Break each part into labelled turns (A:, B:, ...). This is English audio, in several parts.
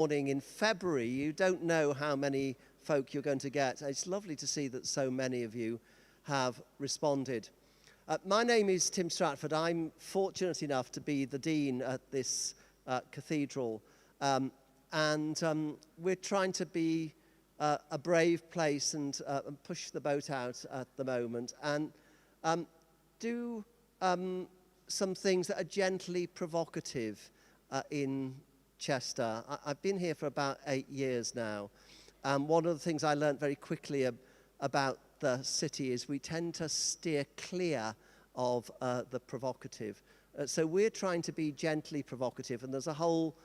A: morning in February. You don't know how many folk you're going to get. It's lovely to see that so many of you have responded. My name is Tim Stratford. I'm fortunate enough to be the Dean at this cathedral. And we're trying to be a brave place and push the boat out at the moment and do some things that are gently provocative in Chester. I've been here for about 8 years now. One of the things I learned very quickly about the city is we tend to steer clear of the provocative. So we're trying to be gently provocative, and there's a whole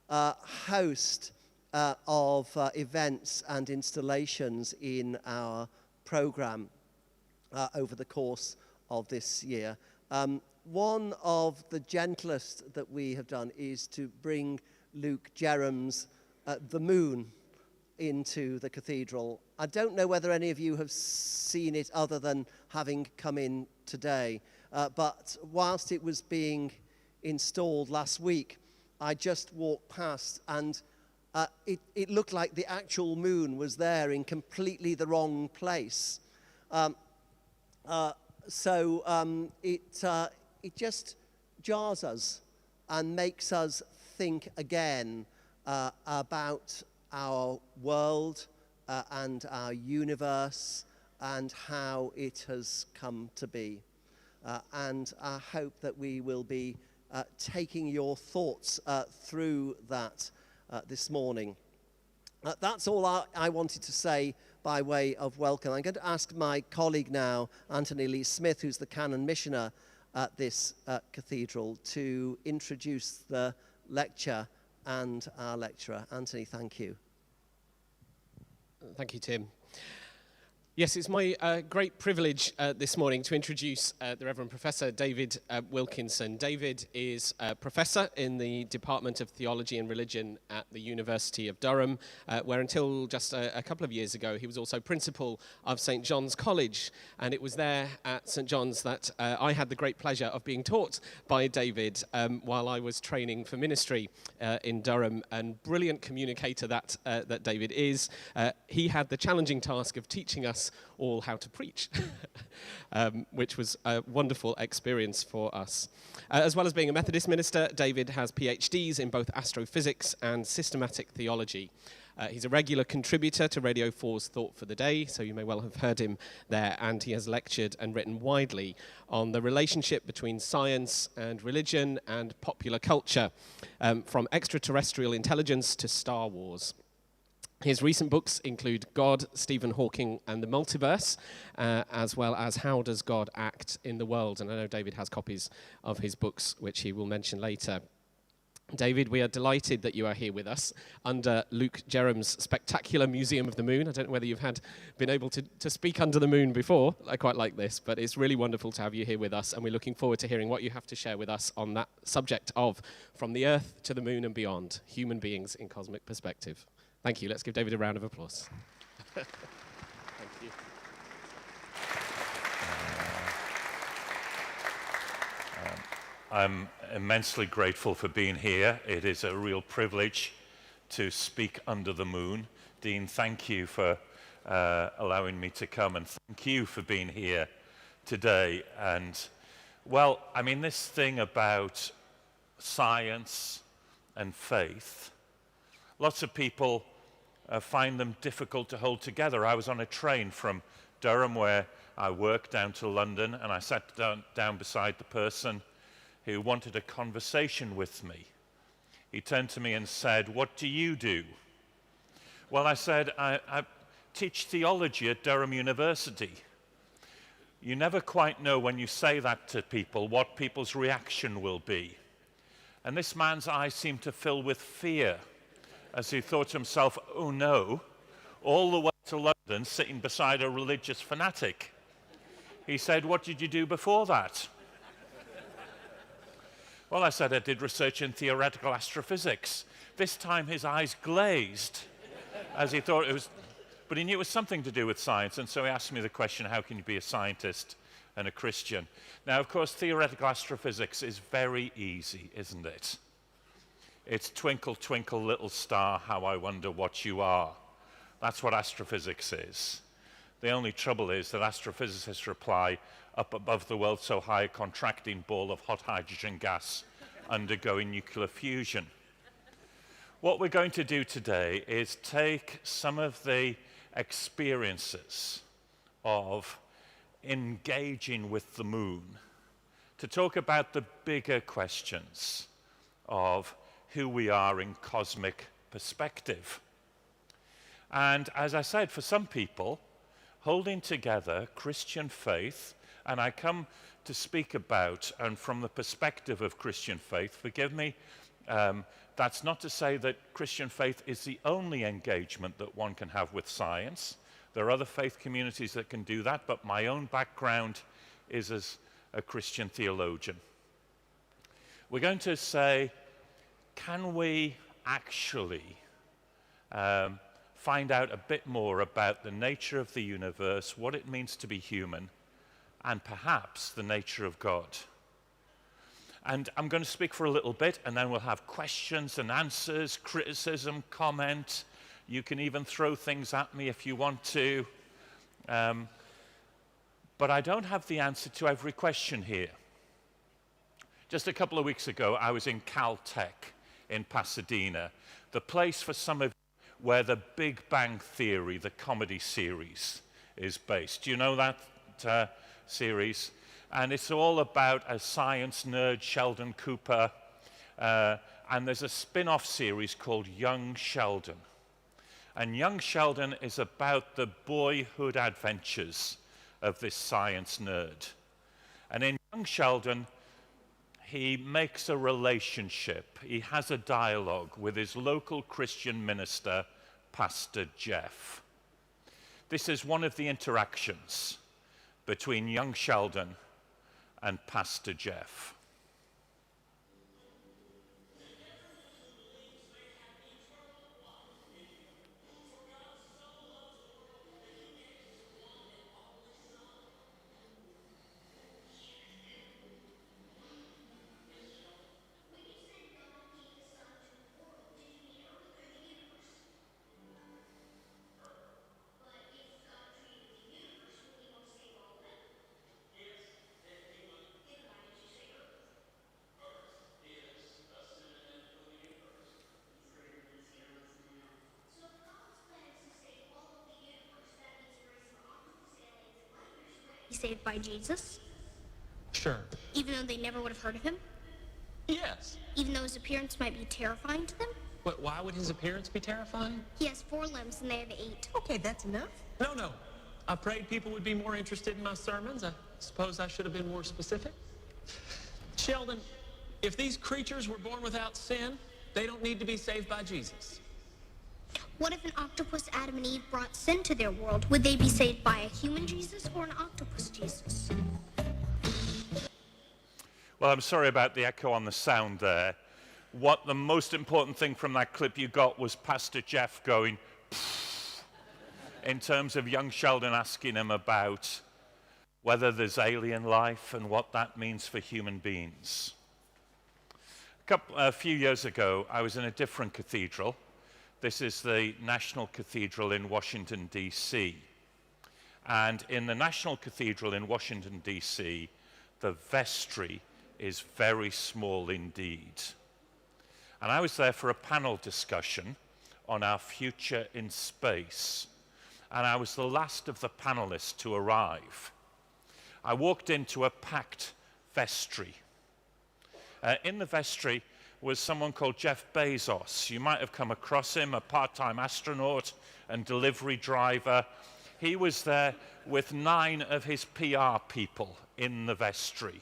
A: host of events and installations in our program over the course of this year. One of the gentlest that we have done is to bring Luke Jerram's The Moon into the cathedral. I don't know whether any of you have seen it other than having come in today, but whilst it was being installed last week, I just walked past and it looked like the actual moon was there in completely the wrong place. So it just jars us and makes us think again about our world and our universe and how it has come to be. And I hope that we will be taking your thoughts through that this morning. That's all I wanted to say by way of welcome. I'm going to ask my colleague now, Anthony Lee Smith, who's the Canon Missioner at this cathedral, to introduce the lecture and our lecturer. Anthony, thank you.
B: Thank you, Tim. Yes, it's my great privilege this morning to introduce the Revd Professor David Wilkinson. David is a professor in the Department of Theology and Religion at the University of Durham, where until just a couple of years ago he was also principal of St. John's College. And it was there at St. John's that I had the great pleasure of being taught by David while I was training for ministry in Durham. And brilliant communicator that David is. He had the challenging task of teaching us all how to preach, which was a wonderful experience for us. As well as being a Methodist minister, David has PhDs in both astrophysics and systematic theology. He's a regular contributor to Radio 4's Thought for the Day, so you may well have heard him there, and he has lectured and written widely on the relationship between science and religion and popular culture, from extraterrestrial intelligence to Star Wars. His recent books include God, Stephen Hawking, and the Multiverse, as well as How Does God Act in the World? And I know David has copies of his books, which he will mention later. David, we are delighted that you are here with us under Luke Jerram's spectacular Museum of the Moon. I don't know whether you've been able to speak under the moon before. I quite like this, but it's really wonderful to have you here with us, and we're looking forward to hearing what you have to share with us on that subject of From the Earth to the Moon and Beyond, Human Beings in Cosmic Perspective. Thank you. Let's give David a round of applause. Thank you.
C: I'm immensely grateful for being here. It is a real privilege to speak under the moon. Dean, thank you for allowing me to come, and thank you for being here today. And, well, I mean, this thing about science and faith, lots of people find them difficult to hold together. I was on a train from Durham, where I work, down to London, and I sat down beside the person who wanted a conversation with me. He turned to me and said, "What do you do?" Well, I said, I teach theology at Durham University. You never quite know when you say that to people what people's reaction will be. And this man's eyes seemed to fill with fear as he thought to himself, oh no, all the way to London sitting beside a religious fanatic. He said, "What did you do before that?" Well, I said I did research in theoretical astrophysics. This time his eyes glazed as he thought it was, but he knew it was something to do with science, and so he asked me the question, how can you be a scientist and a Christian? Now, of course, theoretical astrophysics is very easy, isn't it? It's twinkle, twinkle, little star, how I wonder what you are. That's what astrophysics is. The only trouble is that astrophysicists reply, up above the world so high, a contracting ball of hot hydrogen gas undergoing nuclear fusion. What we're going to do today is take some of the experiences of engaging with the moon to talk about the bigger questions of who we are in cosmic perspective. And as I said, for some people, holding together Christian faith, and I come to speak about, and from the perspective of Christian faith, forgive me, that's not to say that Christian faith is the only engagement that one can have with science. There are other faith communities that can do that, but my own background is as a Christian theologian. We're going to say, can we actually find out a bit more about the nature of the universe, what it means to be human, and perhaps the nature of God? And I'm going to speak for a little bit, and then we'll have questions and answers, criticism, comment. You can even throw things at me if you want to. But I don't have the answer to every question here. Just a couple of weeks ago, I was in Caltech in Pasadena, the place for some of you where the Big Bang Theory, the comedy series, is based. Do you know that series? And it's all about a science nerd, Sheldon Cooper, and there's a spin-off series called Young Sheldon. And Young Sheldon is about the boyhood adventures of this science nerd. And in Young Sheldon, he makes a relationship, he has a dialogue with his local Christian minister, Pastor Jeff. This is one of the interactions between young Sheldon and Pastor Jeff.
D: Saved by Jesus?
E: Sure.
D: Even though they never would have heard of him?
E: Yes.
D: Even though his appearance might be terrifying to them?
E: But why would his appearance be terrifying?
D: He has 4 limbs and they have 8.
F: Okay, that's enough.
E: No. I prayed people would be more interested in my sermons. I suppose I should have been more specific. Sheldon, if these creatures were born without sin, they don't need to be saved by Jesus.
D: What if an octopus, Adam and Eve, brought sin to their world? Would they be saved by a human Jesus or an octopus Jesus?
C: Well, I'm sorry about the echo on the sound there. What the most important thing from that clip you got was Pastor Jeff going, pfft, in terms of young Sheldon asking him about whether there's alien life and what that means for human beings. A few years ago, I was in a different cathedral. This is the National Cathedral in Washington, D.C. And in the National Cathedral in Washington, D.C., the vestry is very small indeed. And I was there for a panel discussion on our future in space. And I was the last of the panelists to arrive. I walked into a packed vestry. In the vestry was someone called Jeff Bezos. You might have come across him, a part-time astronaut and delivery driver. He was there with 9 of his PR people in the vestry.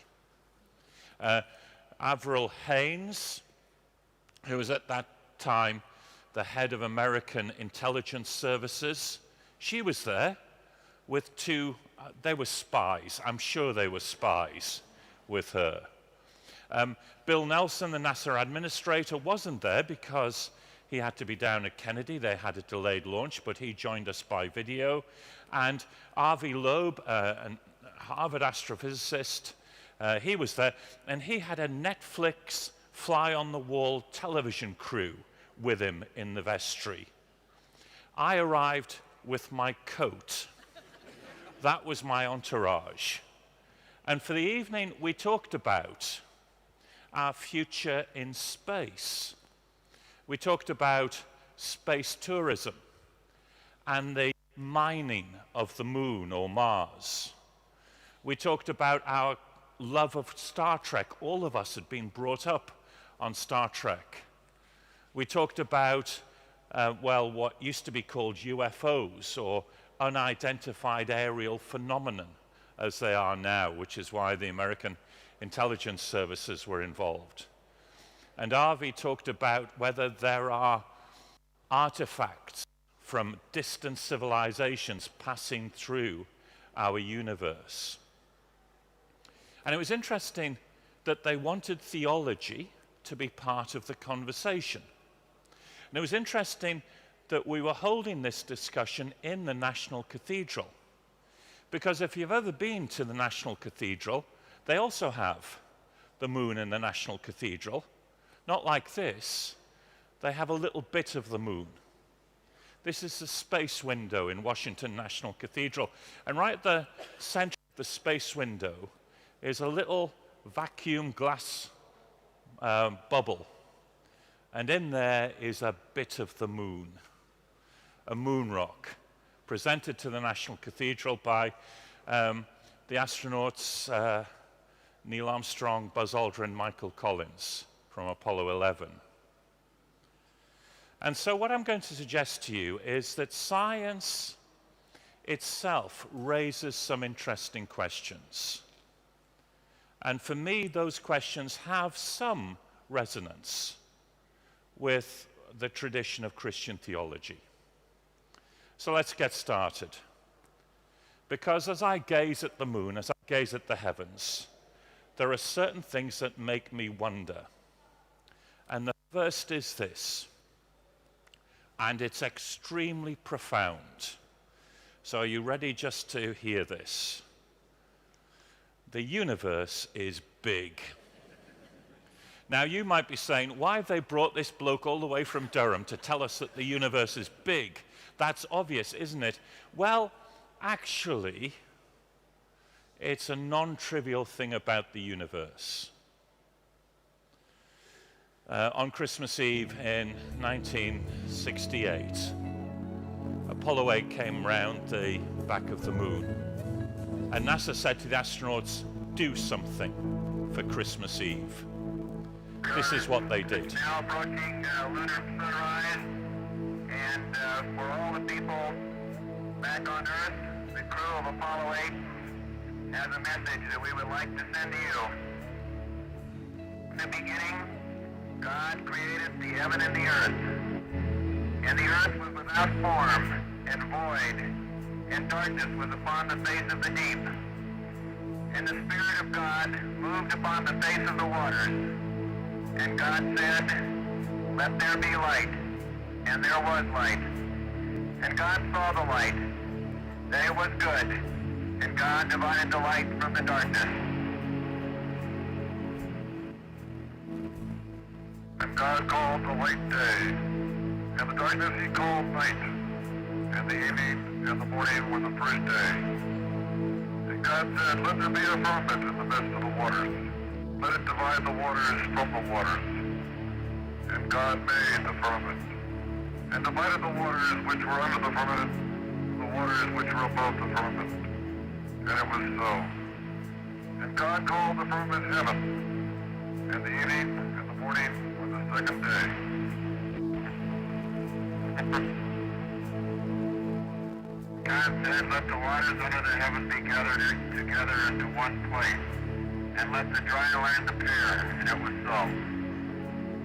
C: Avril Haines, who was at that time the head of American intelligence services, she was there with 2, they were spies, I'm sure they were spies with her. Bill Nelson, the NASA administrator, wasn't there because he had to be down at Kennedy. They had a delayed launch, but he joined us by video. And Avi Loeb, a Harvard astrophysicist, he was there, and he had a Netflix fly-on-the-wall television crew with him in the vestry. I arrived with my coat. That was my entourage. And for the evening, we talked about our future in space. We talked about space tourism and the mining of the moon or Mars. We talked about our love of Star Trek. All of us had been brought up on Star Trek. We talked about, what used to be called UFOs, or unidentified aerial phenomenon, as they are now, which is why the American intelligence services were involved. And Avi talked about whether there are artifacts from distant civilizations passing through our universe. And it was interesting that they wanted theology to be part of the conversation. And it was interesting that we were holding this discussion in the National Cathedral. Because if you've ever been to the National Cathedral, they also have the moon in the National Cathedral. Not like this. They have a little bit of the moon. This is the space window in Washington National Cathedral. And right at the center of the space window is a little vacuum glass bubble. And in there is a bit of the moon, a moon rock, presented to the National Cathedral by the astronauts Neil Armstrong, Buzz Aldrin, Michael Collins from Apollo 11. And so what I'm going to suggest to you is that science itself raises some interesting questions. And for me, those questions have some resonance with the tradition of Christian theology. So let's get started. Because as I gaze at the moon, as I gaze at the heavens, there are certain things that make me wonder. And the first is this, and it's extremely profound. So are you ready just to hear this? The universe is big. Now you might be saying, why have they brought this bloke all the way from Durham to tell us that the universe is big? That's obvious, isn't it? Well, actually, it's a non-trivial thing about the universe. On Christmas Eve in 1968, Apollo 8 came round the back of the moon, and NASA said to the astronauts, do something for Christmas Eve. This is what they did.
F: Now approaching lunar sunrise, and for all the people back on Earth, the crew of Apollo 8 has a message that we would like to send to you. In the beginning, God created the heaven and the earth. And the earth was without form and void, and darkness was upon the face of the deep. And the Spirit of God moved upon the face of the waters. And God said, let there be light. And there was light. And God saw the light, that it was good. And God divided the light from the darkness. And God called the light day, and the darkness he called night. And the evening and the morning were the first day. And God said, let there be a firmament in the midst of the waters. Let it divide the waters from the waters. And God made the firmament, and divided the waters which were under the firmament, the waters which were above the firmament. And it was so. And God called the firmament heaven, and the evening and the morning were the second day. God said, let the waters under the heaven be gathered together into one place, and let the dry land appear, and it was so.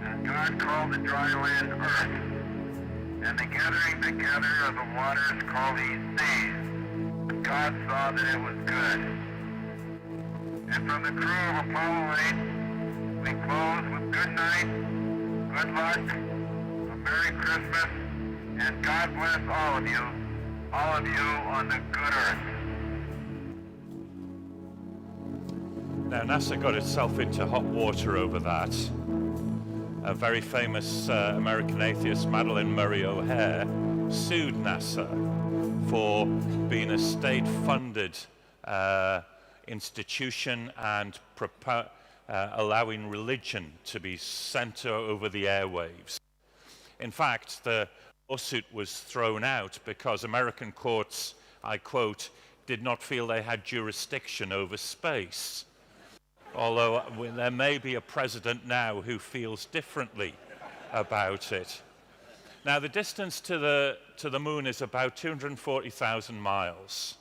F: And God called the dry land earth, and the gathering together of the waters called he seas. And God saw that it was good. And from the crew of Apollo 8, we close with good night, good luck, a Merry Christmas, and God bless all of you on the good earth.
C: Now NASA got itself into hot water over that. a very famous American atheist, Madeleine Murray O'Hair, sued NASA for being a state-funded institution and allowing religion to be sent over the airwaves. In fact, the lawsuit was thrown out because American courts, I quote, did not feel they had jurisdiction over space. Although there may be a president now who feels differently about it. Now, the distance to the moon is about 240,000 miles.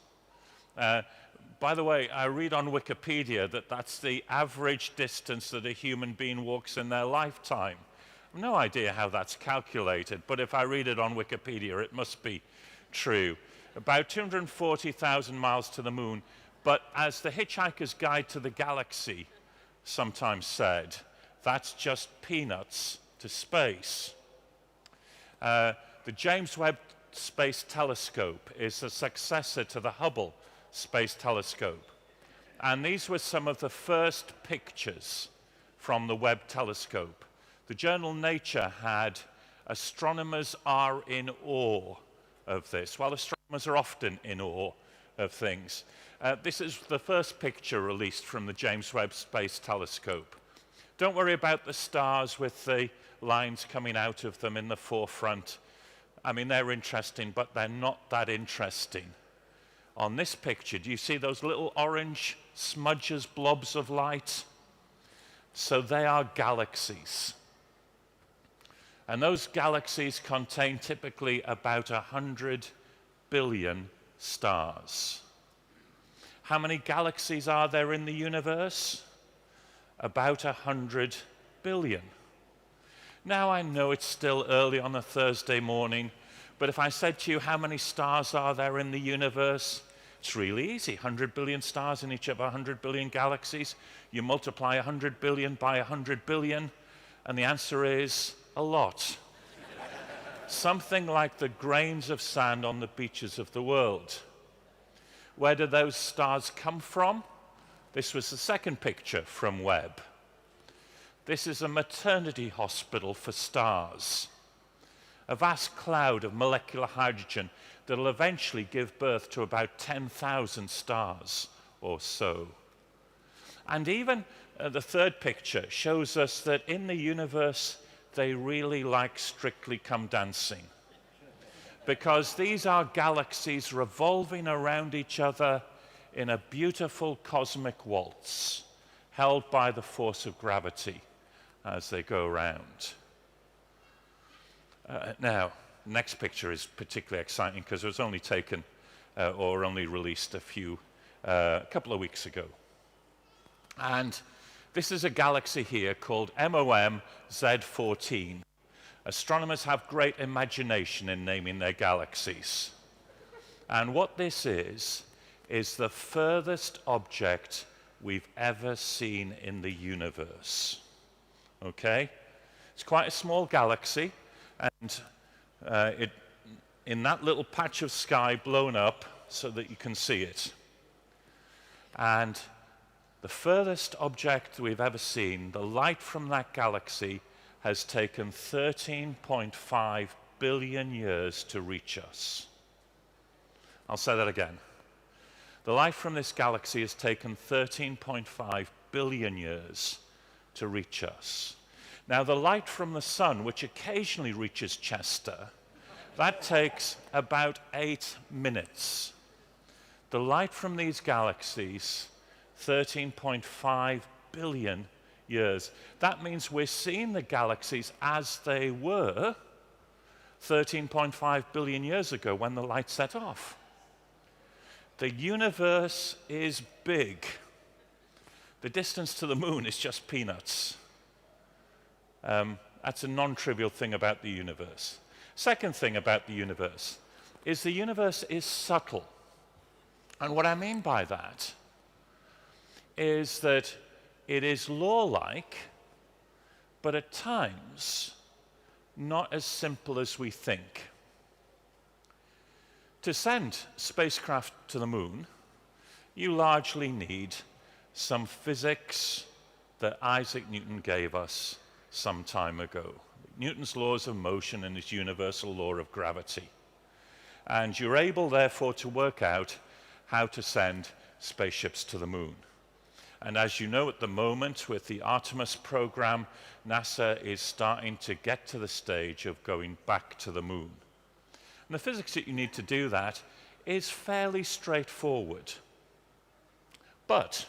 C: By the way, I read on Wikipedia that that's the average distance that a human being walks in their lifetime. I have no idea how that's calculated, but if I read it on Wikipedia, it must be true. About 240,000 miles to the moon, but as the Hitchhiker's Guide to the Galaxy sometimes said, that's just peanuts to space. The James Webb Space Telescope is a successor to the Hubble Space Telescope. And these were some of the first pictures from the Webb telescope. The journal Nature had astronomers are in awe of this. Well, astronomers are often in awe of things. This is the first picture released from the James Webb Space Telescope. Don't worry about the stars with the lines coming out of them in the forefront. I mean, they're interesting, but they're not that interesting. On this picture, do you see those little orange smudges, blobs of light? So they are galaxies. And those galaxies contain typically about 100 billion stars. How many galaxies are there in the universe? About 100 billion. Now, I know it's still early on a Thursday morning, but if I said to you how many stars are there in the universe, it's really easy. 100 billion stars in each of 100 billion galaxies. You multiply 100 billion by 100 billion, and the answer is a lot. Something like the grains of sand on the beaches of the world. Where do those stars come from? This was the second picture from Webb. This is a maternity hospital for stars. A vast cloud of molecular hydrogen that will eventually give birth to about 10,000 stars or so. And even the third picture shows us that in the universe, they really like Strictly Come Dancing. Because these are galaxies revolving around each other in a beautiful cosmic waltz, held by the force of gravity as they go around. Now, next picture is particularly exciting because it was only taken or only released a couple of weeks ago. And this is a galaxy here called MOM Z14. Astronomers have great imagination in naming their galaxies. And what this is the furthest object we've ever seen in the universe. Okay? It's quite a small galaxy, and in that little patch of sky blown up so that you can see it. And the furthest object we've ever seen, the light from that galaxy, has taken 13.5 billion years to reach us. I'll say that again. The light from this galaxy has taken 13.5 billion years to reach us. Now, the light from the sun, which occasionally reaches Chester, that takes about 8 minutes. The light from these galaxies, 13.5 billion years. That means we're seeing the galaxies as they were 13.5 billion years ago when the light set off. The universe is big. The distance to the moon is just peanuts. That's a non-trivial thing about the universe. Second thing about the universe is subtle. And what I mean by that is that it is law-like, but at times not as simple as we think. To send spacecraft to the moon, you largely need some physics that Isaac Newton gave us some time ago. Newton's laws of motion and his universal law of gravity. And you're able, therefore, to work out how to send spaceships to the moon. And as you know, at the moment, with the Artemis program, NASA is starting to get to the stage of going back to the moon. And the physics that you need to do that is fairly straightforward. But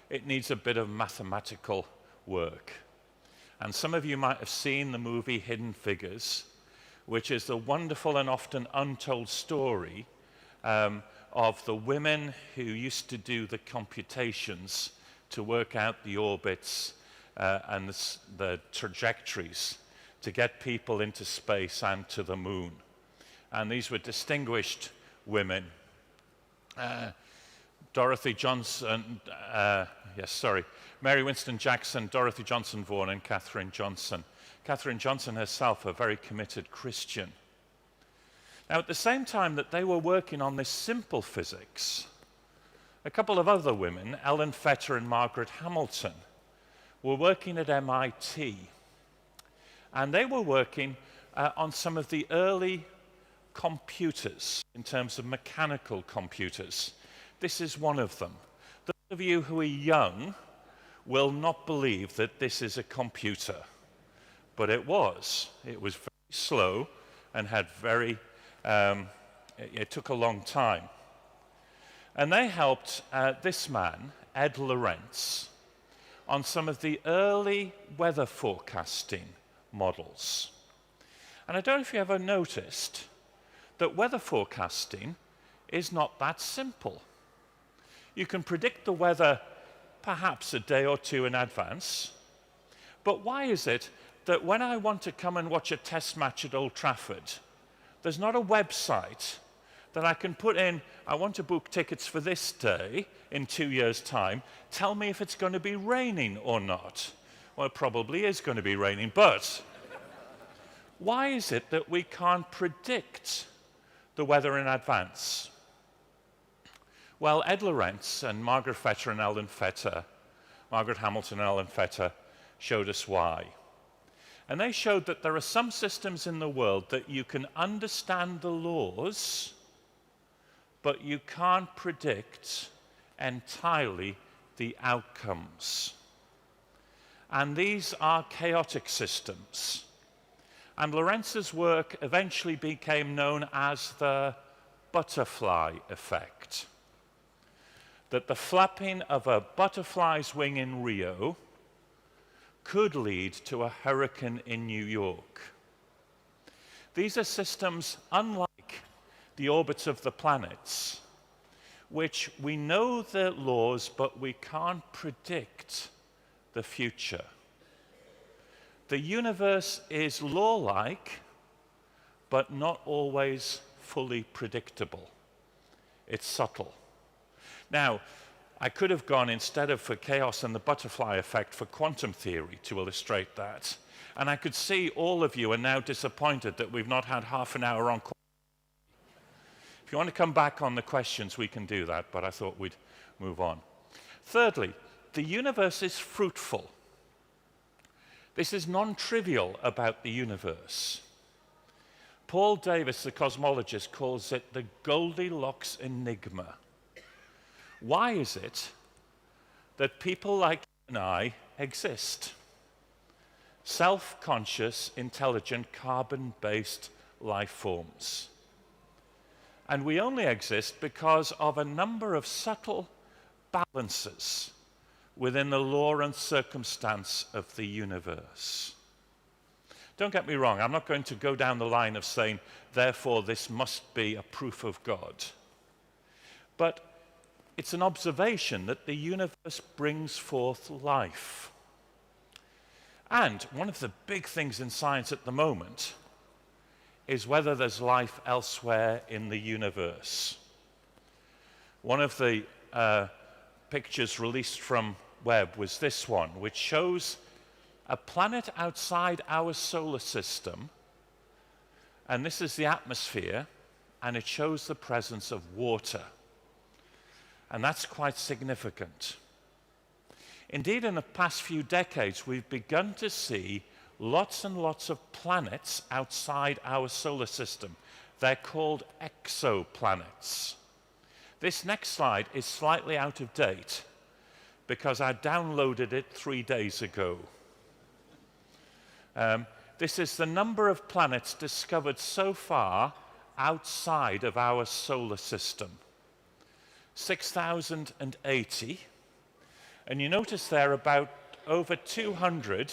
C: it needs a bit of mathematical work. And some of you might have seen the movie Hidden Figures, which is the wonderful and often untold story of the women who used to do the computations to work out the orbits and the trajectories to get people into space and to the moon. And these were distinguished women. Dorothy Johnson, Mary Winston Jackson, Dorothy Johnson Vaughan, and Katherine Johnson. Katherine Johnson herself, a very committed Christian. Now, at the same time that they were working on this simple physics, a couple of other women, Ellen Fetter and Margaret Hamilton, were working at MIT. And they were working on some of the early computers, in terms of mechanical computers. This is one of them. Those of you who are young will not believe that this is a computer. But it was. It was very slow and had it took a long time. And they helped this man, Ed Lorenz, on some of the early weather forecasting models. And I don't know if you ever noticed that weather forecasting is not that simple. You can predict the weather perhaps a day or two in advance, but why is it that when I want to come and watch a test match at Old Trafford, there's not a website that I can put in, I want to book tickets for this day in 2 years' time, tell me if it's going to be raining or not? Well, it probably is going to be raining, but why is it that we can't predict the weather in advance? Well, Ed Lorenz and Margaret Fetter and Ellen Fetter, Margaret Hamilton and Ellen Fetter, showed us why. And they showed that there are some systems in the world that you can understand the laws, but you can't predict entirely the outcomes. And these are chaotic systems. And Lorenz's work eventually became known as the butterfly effect. That the flapping of a butterfly's wing in Rio could lead to a hurricane in New York. These are systems unlike the orbits of the planets, which we know their laws, but we can't predict the future. The universe is law-like, but not always fully predictable. It's subtle. Now, I could have gone, instead of for chaos and the butterfly effect, for quantum theory to illustrate that. And I could see all of you are now disappointed that we've not had half an hour on quantum. If you want to come back on the questions, we can do that, but I thought we'd move on. Thirdly, the universe is fruitful. This is non-trivial about the universe. Paul Davies, the cosmologist, calls it the Goldilocks enigma. Why is it that people like you and I exist? Self-conscious, intelligent, carbon-based life forms. And we only exist because of a number of subtle balances within the law and circumstance of the universe. Don't get me wrong, I'm not going to go down the line of saying, therefore this must be a proof of God. But it's an observation that the universe brings forth life. And one of the big things in science at the moment is whether there's life elsewhere in the universe. One of the pictures released from Webb was this one, which shows a planet outside our solar system, and this is the atmosphere, and it shows the presence of water. And that's quite significant. Indeed, in the past few decades, we've begun to see lots and lots of planets outside our solar system. They're called exoplanets. This next slide is slightly out of date because I downloaded it 3 days ago. This is the number of planets discovered so far outside of our solar system. 6,080. And you notice there about over 200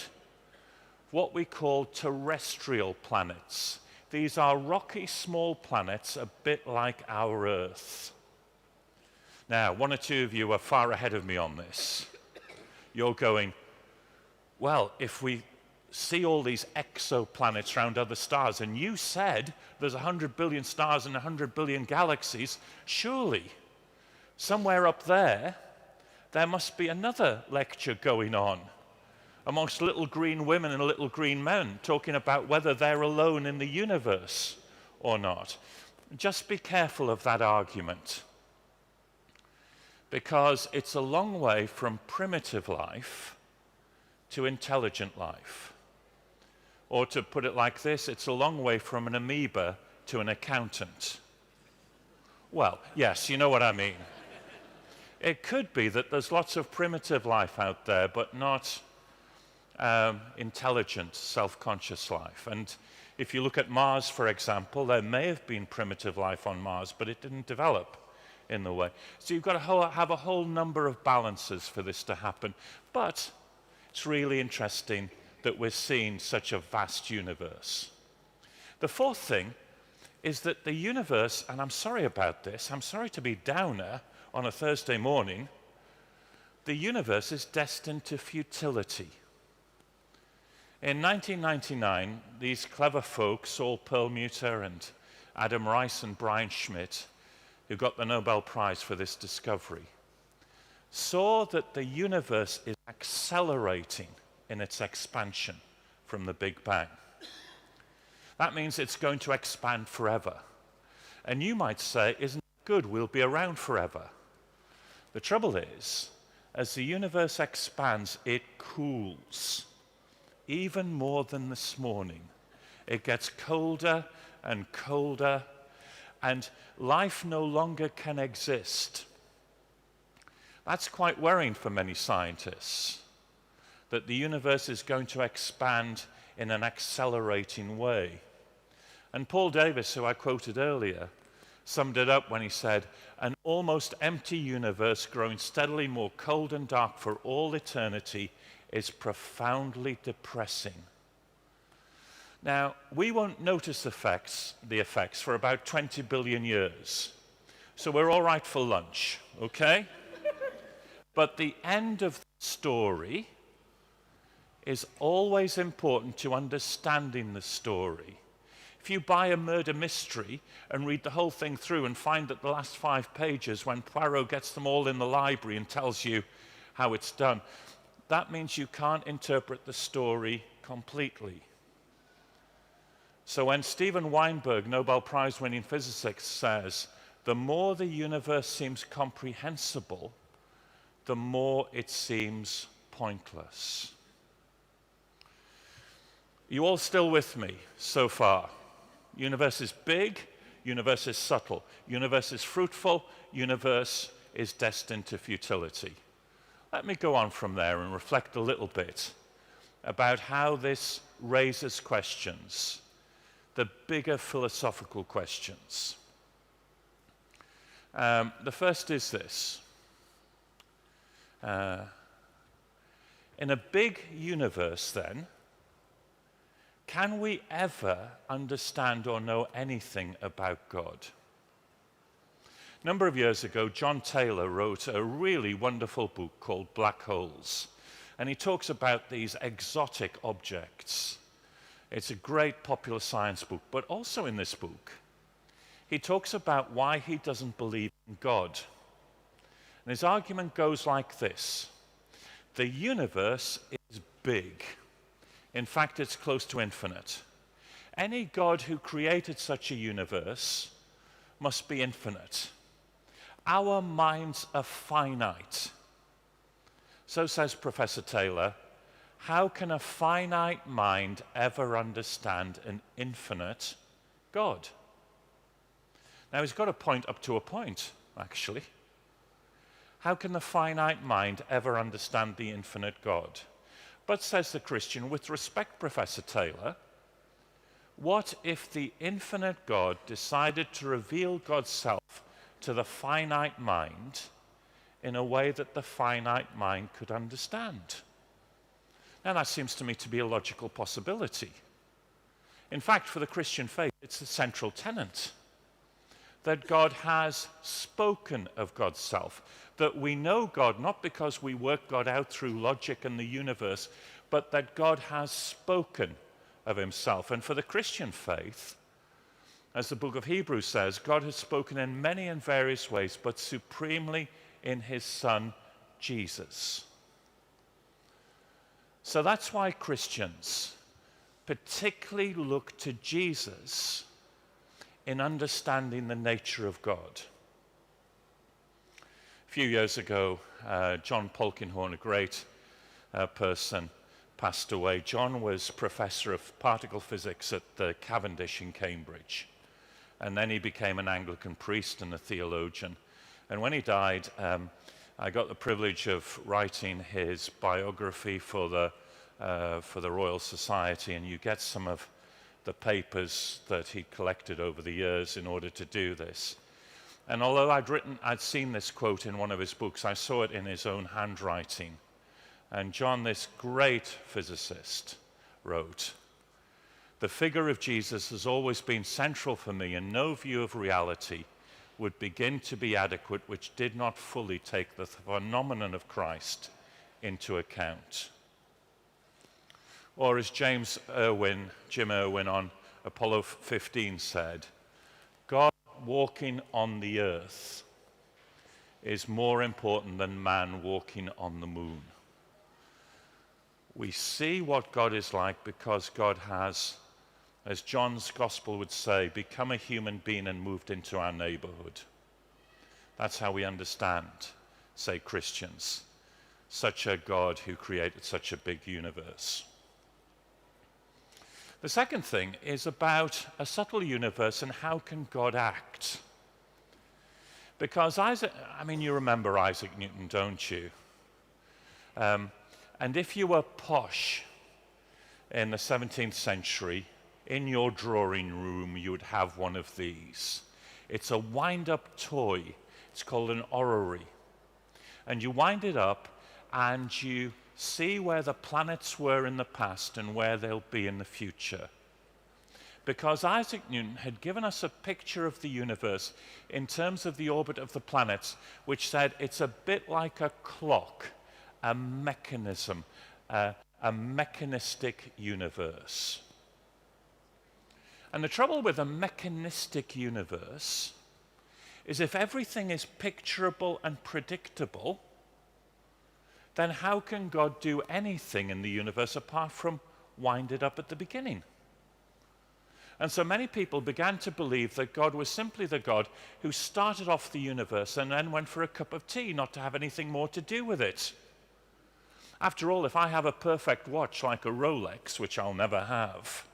C: what we call terrestrial planets. These are rocky small planets a bit like our Earth. Now, one or two of you are far ahead of me on this. You're going, well, if we see all these exoplanets around other stars, and you said there's 100 billion stars and 100 billion galaxies, surely somewhere up there, there must be another lecture going on amongst little green women and little green men talking about whether they're alone in the universe or not. Just be careful of that argument, because it's a long way from primitive life to intelligent life. Or to put it like this, it's a long way from an amoeba to an accountant. Well, yes, you know what I mean. It could be that there's lots of primitive life out there, but not intelligent, self-conscious life. And if you look at Mars, for example, there may have been primitive life on Mars, but it didn't develop in the way. So you've got to have a whole number of balances for this to happen. But it's really interesting that we're seeing such a vast universe. The fourth thing is that the universe, and I'm sorry about this, I'm sorry to be downer on a Thursday morning, the universe is destined to futility. In 1999, these clever folks, Saul Perlmutter and Adam Rice and Brian Schmidt, who got the Nobel Prize for this discovery, saw that the universe is accelerating in its expansion from the Big Bang. That means it's going to expand forever. And you might say, isn't it good, we'll be around forever. The trouble is, as the universe expands, it cools, even more than this morning. It gets colder and colder, and life no longer can exist. That's quite worrying for many scientists, that the universe is going to expand in an accelerating way. And Paul Davies, who I quoted earlier, summed it up when he said, an almost empty universe growing steadily more cold and dark for all eternity is profoundly depressing. Now, we won't notice the effects for about 20 billion years. So we're all right for lunch, okay? But the end of the story is always important to understanding the story. If you buy a murder mystery and read the whole thing through and find at the last 5 pages when Poirot gets them all in the library and tells you how it's done, that means you can't interpret the story completely. So when Steven Weinberg, Nobel Prize-winning physicist, says, the more the universe seems comprehensible, the more it seems pointless. You all still with me so far? Universe is big, universe is subtle, universe is fruitful, universe is destined to futility. Let me go on from there and reflect a little bit about how this raises questions, the bigger philosophical questions. The first is this. In a big universe, then, can we ever understand or know anything about God? A number of years ago, John Taylor wrote a really wonderful book called Black Holes. And he talks about these exotic objects. It's a great popular science book. But also in this book, he talks about why he doesn't believe in God. And his argument goes like this. The universe is big. In fact, it's close to infinite. Any God who created such a universe must be infinite. Our minds are finite. So says Professor Taylor, how can a finite mind ever understand an infinite God? Now, he's got a point up to a point, actually. How can the finite mind ever understand the infinite God? But, says the Christian, with respect, Professor Taylor, what if the infinite God decided to reveal God's self to the finite mind in a way that the finite mind could understand? Now, that seems to me to be a logical possibility. In fact, for the Christian faith, it's the central tenet that God has spoken of God's self, that we know God not because we work God out through logic and the universe, but that God has spoken of himself. And for the Christian faith, as the book of Hebrews says, God has spoken in many and various ways, but supremely in his Son, Jesus. So that's why Christians particularly look to Jesus in understanding the nature of God. A few years ago, John Polkinghorne, a great person, passed away. John was professor of particle physics at the Cavendish in Cambridge. And then he became an Anglican priest and a theologian. And when he died, I got the privilege of writing his biography for the Royal Society, and you get some of the papers that he collected over the years in order to do this. And although I'd seen this quote in one of his books, I saw it in his own handwriting. And John, this great physicist, wrote, "The figure of Jesus has always been central for me, and no view of reality would begin to be adequate which did not fully take the phenomenon of Christ into account." Or as Jim Irwin on Apollo 15 said, "God walking on the earth is more important than man walking on the moon." We see what God is like because God has, as John's gospel would say, become a human being and moved into our neighborhood. That's how we understand, say Christians, such a God who created such a big universe. The second thing is about a subtle universe and how can God act? Because you remember Isaac Newton, don't you? And if you were posh in the 17th century, in your drawing room, you would have one of these. It's a wind-up toy. It's called an orrery. And you wind it up and you see where the planets were in the past and where they'll be in the future. Because Isaac Newton had given us a picture of the universe in terms of the orbit of the planets, which said it's a bit like a clock, a mechanism, a mechanistic universe. And the trouble with a mechanistic universe is if everything is picturable and predictable, then how can God do anything in the universe apart from wind it up at the beginning? And so many people began to believe that God was simply the God who started off the universe and then went for a cup of tea, not to have anything more to do with it. After all, if I have a perfect watch like a Rolex, which I'll never have,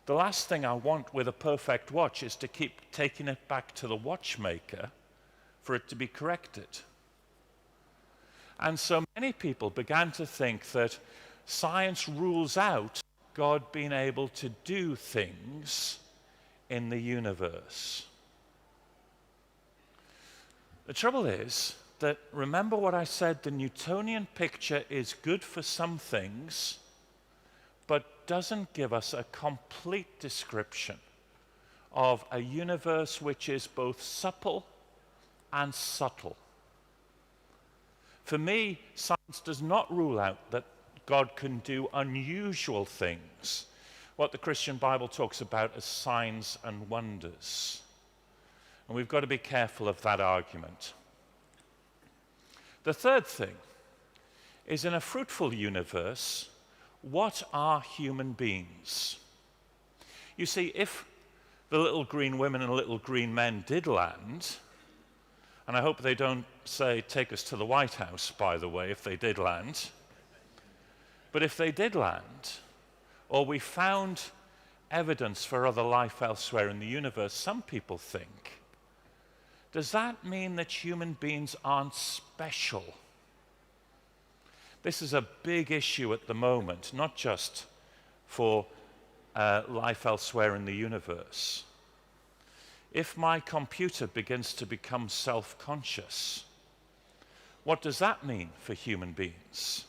C: the last thing I want with a perfect watch is to keep taking it back to the watchmaker for it to be corrected. And so many people began to think that science rules out God being able to do things in the universe. The trouble is that, remember what I said, the Newtonian picture is good for some things, but doesn't give us a complete description of a universe which is both supple and subtle. For me, science does not rule out that God can do unusual things, what the Christian Bible talks about as signs and wonders. And we've got to be careful of that argument. The third thing is, in a fruitful universe, what are human beings? You see, if the little green women and little green men did land, and I hope they don't say, take us to the White House, by the way, if they did land, But if they did land, or we found evidence for other life elsewhere in the universe, some people think, does that mean that human beings aren't special? This is a big issue at the moment, not just for life elsewhere in the universe. If my computer begins to become self-conscious, what does that mean for human beings?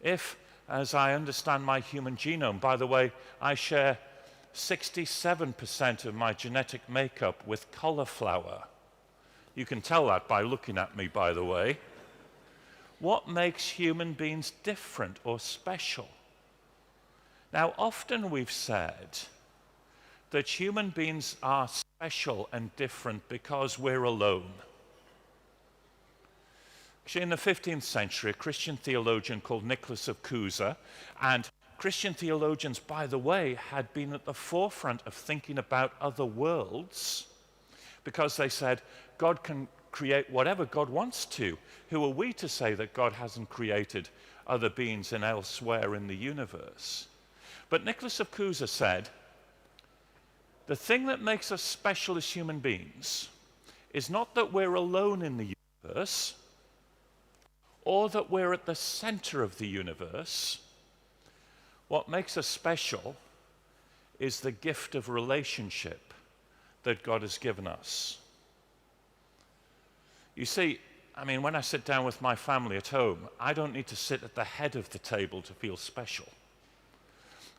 C: If, as I understand my human genome, by the way, I share 67% of my genetic makeup with cauliflower. You can tell that by looking at me, by the way. What makes human beings different or special? Now, often we've said that human beings are special and different because we're alone. Actually, in the 15th century, a Christian theologian called Nicholas of Cusa, and Christian theologians, by the way, had been at the forefront of thinking about other worlds because they said God can create whatever God wants to. Who are we to say that God hasn't created other beings and elsewhere in the universe? But Nicholas of Cusa said, the thing that makes us special as human beings is not that we're alone in the universe or that we're at the center of the universe. What makes us special is the gift of relationship that God has given us. You see, I mean, when I sit down with my family at home, I don't need to sit at the head of the table to feel special.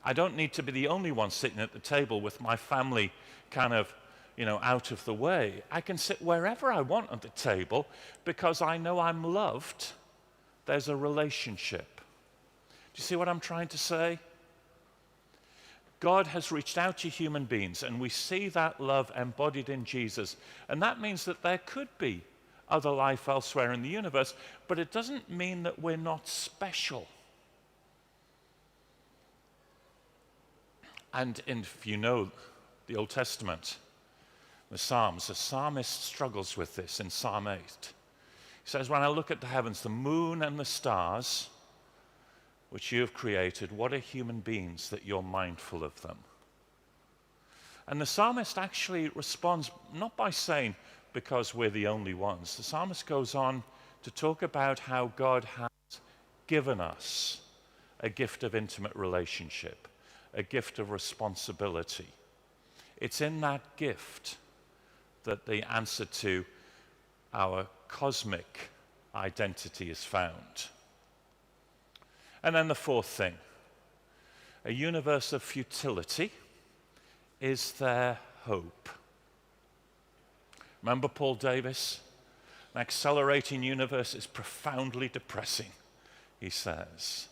C: I don't need to be the only one sitting at the table with my family kind of, out of the way. I can sit wherever I want at the table because I know I'm loved. There's a relationship. Do you see what I'm trying to say? God has reached out to human beings, and we see that love embodied in Jesus. And that means that there could be other life elsewhere in the universe, but it doesn't mean that we're not special. And if you know the Old Testament, the Psalms, the psalmist struggles with this in Psalm 8. He says, when I look at the heavens, the moon and the stars, which you have created, what are human beings that you're mindful of them? And the psalmist actually responds not by saying, because we're the only ones. The psalmist goes on to talk about how God has given us a gift of intimate relationship, a gift of responsibility. It's in that gift that the answer to our cosmic identity is found. And then the fourth thing, a universe of futility. Is there hope? Remember Paul Davis? An accelerating universe is profoundly depressing, he says.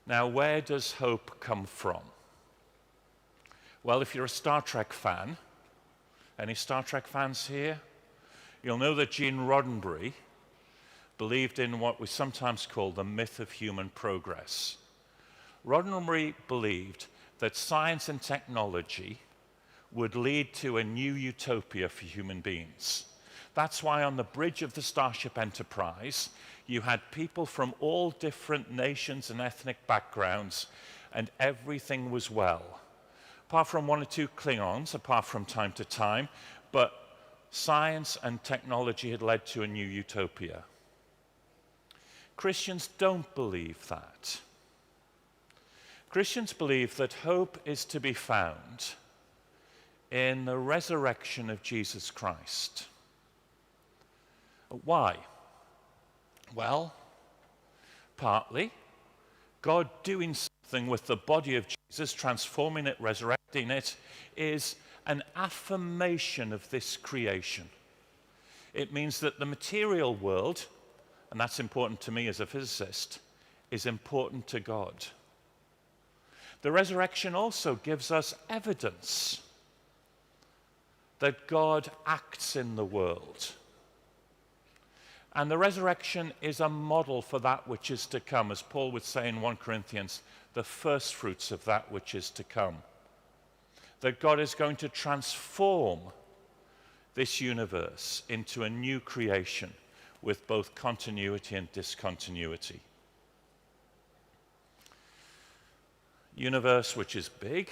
C: Now, where does hope come from? Well, if you're a Star Trek fan, any Star Trek fans here? You'll know that Gene Roddenberry believed in what we sometimes call the myth of human progress. Roddenberry believed that science and technology would lead to a new utopia for human beings. That's why on the bridge of the Starship Enterprise, you had people from all different nations and ethnic backgrounds, and everything was well. Apart from one or two Klingons, apart from time to time, but science and technology had led to a new utopia. Christians don't believe that. Christians believe that hope is to be found in the resurrection of Jesus Christ. Why? Well, partly, God doing something with the body of Jesus, transforming it, resurrecting it, is an affirmation of this creation. It means that the material world, and that's important to me as a physicist, is important to God. The resurrection also gives us evidence that God acts in the world. And the resurrection is a model for that which is to come, as Paul would say in 1 Corinthians, the first fruits of that which is to come. That God is going to transform this universe into a new creation with both continuity and discontinuity. universe which is big,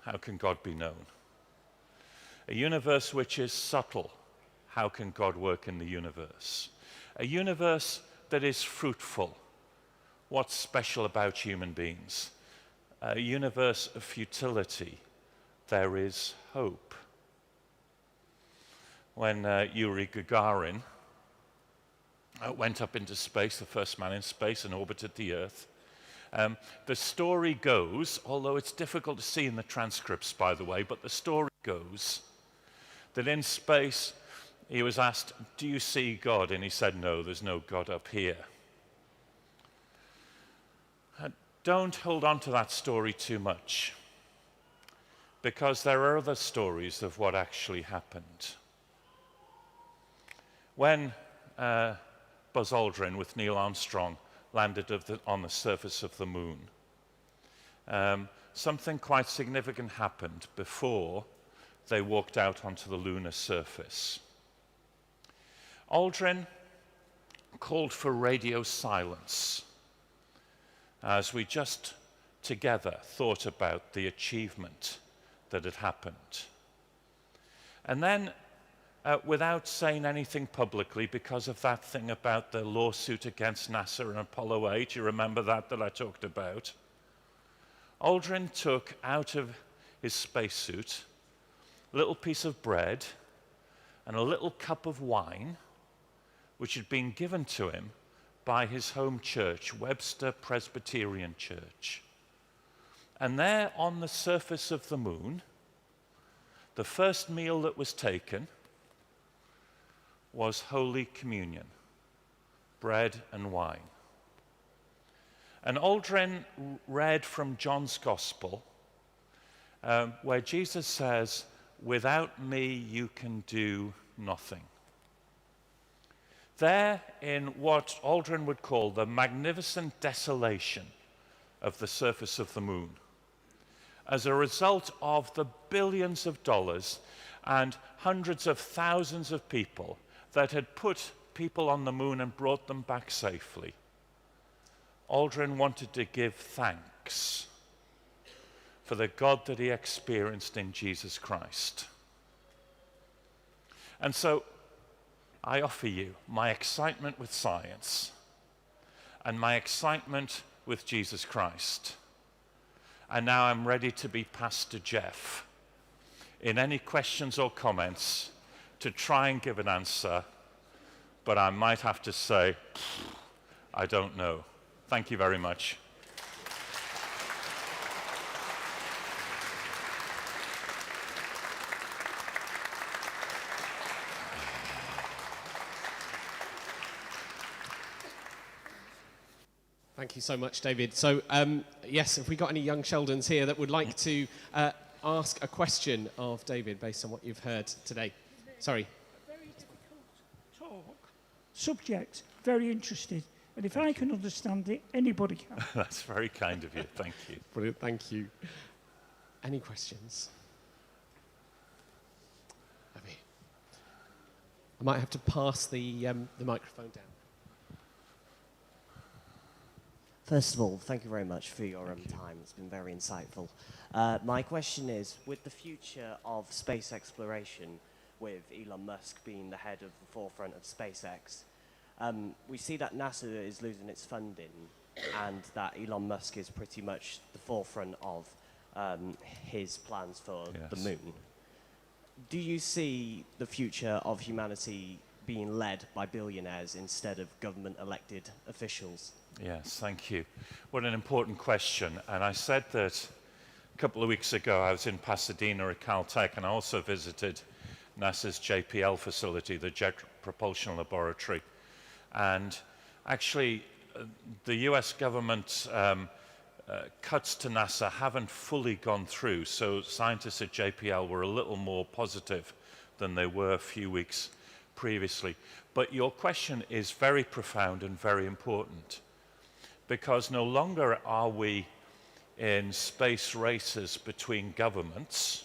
C: how can God be known? A universe which is subtle, how can God work in the universe? A universe that is fruitful, what's special about human beings? A universe of futility, there is hope. When Yuri Gagarin went up into space, the first man in space, and orbited the Earth, the story goes, although it's difficult to see in the transcripts, by the way, but the story goes that in space he was asked, "Do you see God?" And he said, "No, there's no God up here." Don't hold on to that story too much, because there are other stories of what actually happened. When Buzz Aldrin with Neil Armstrong landed on the surface of the moon, something quite significant happened before they walked out onto the lunar surface. Aldrin called for radio silence as we just together thought about the achievement that had happened. And then, without saying anything publicly, because of that thing about the lawsuit against NASA and Apollo 8, you remember that I talked about, Aldrin took out of his spacesuit a little piece of bread and a little cup of wine, which had been given to him by his home church, Webster Presbyterian Church. And there on the surface of the moon, the first meal that was taken was Holy Communion, bread and wine. And Aldrin read from John's Gospel, where Jesus says, "Without me you can do nothing." There, in what Aldrin would call the magnificent desolation of the surface of the moon, as a result of the billions of dollars and hundreds of thousands of people that had put people on the moon and brought them back safely, Aldrin wanted to give thanks for the God that he experienced in Jesus Christ. And so I offer you my excitement with science and my excitement with Jesus Christ. And now I'm ready to be Pastor Jeff in any questions or comments to try and give an answer, but I might have to say, I don't know. Thank you very much.
B: Thank you so much, David. So, yes, have we got any young Sheldons here that would like to ask a question of David based on what you've heard today? Sorry.
G: Very difficult talk. Subject, very interested. And if I can understand it, anybody can.
C: That's very kind of you. Thank you.
B: Brilliant, thank you. Any questions? I might have to pass the microphone down.
H: First of all, thank you very much for your time. It's been very insightful. My question is, with the future of space exploration, with Elon Musk being the head of the forefront of SpaceX, we see that NASA is losing its funding and that Elon Musk is pretty much the forefront of his plans for the moon. Do you see the future of humanity being led by billionaires instead of government-elected officials?
C: Yes, thank you. What an important question. And I said that a couple of weeks ago I was in Pasadena at Caltech, and I also visited NASA's JPL facility, the Jet Propulsion Laboratory. And actually, the US government cuts to NASA haven't fully gone through, so scientists at JPL were a little more positive than they were a few weeks previously. But your question is very profound and very important, because no longer are we in space races between governments,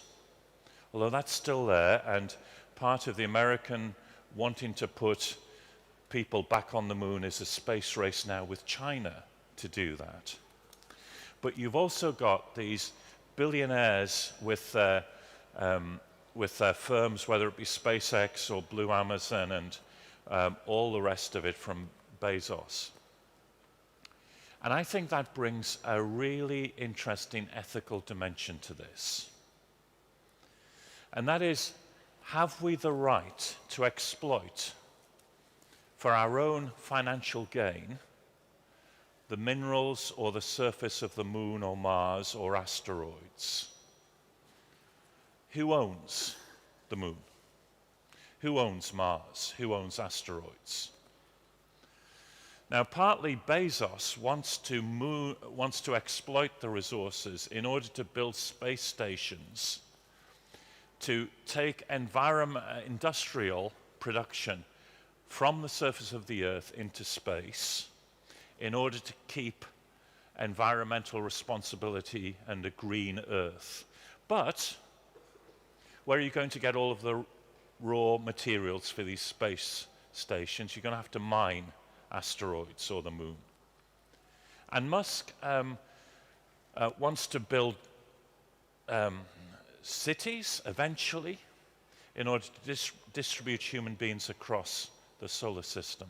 C: although that's still there, and part of the American wanting to put people back on the moon is a space race now with China to do that. But you've also got these billionaires with their firms, whether it be SpaceX or Blue Amazon and all the rest of it from Bezos. And I think that brings a really interesting ethical dimension to this. And that is, have we the right to exploit, for our own financial gain, the minerals or the surface of the moon or Mars or asteroids? Who owns the moon? Who owns Mars? Who owns asteroids? Now, partly Bezos wants to exploit the resources in order to build space stations to take industrial production from the surface of the Earth into space in order to keep environmental responsibility and a green Earth. But where are you going to get all of the raw materials for these space stations? You're going to have to mine asteroids or the moon. And Musk wants to build cities eventually in order to distribute human beings across the solar system.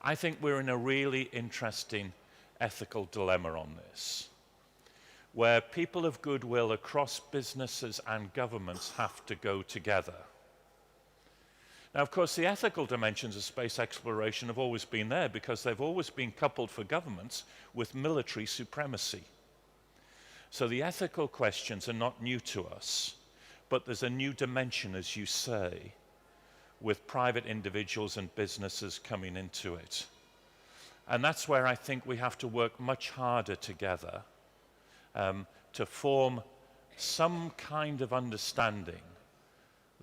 C: I think we're in a really interesting ethical dilemma on this, where people of goodwill across businesses and governments have to go together. Now, of course, the ethical dimensions of space exploration have always been there because they've always been coupled for governments with military supremacy. So the ethical questions are not new to us, but there's a new dimension, as you say, with private individuals and businesses coming into it. And that's where I think we have to work much harder together to form some kind of understanding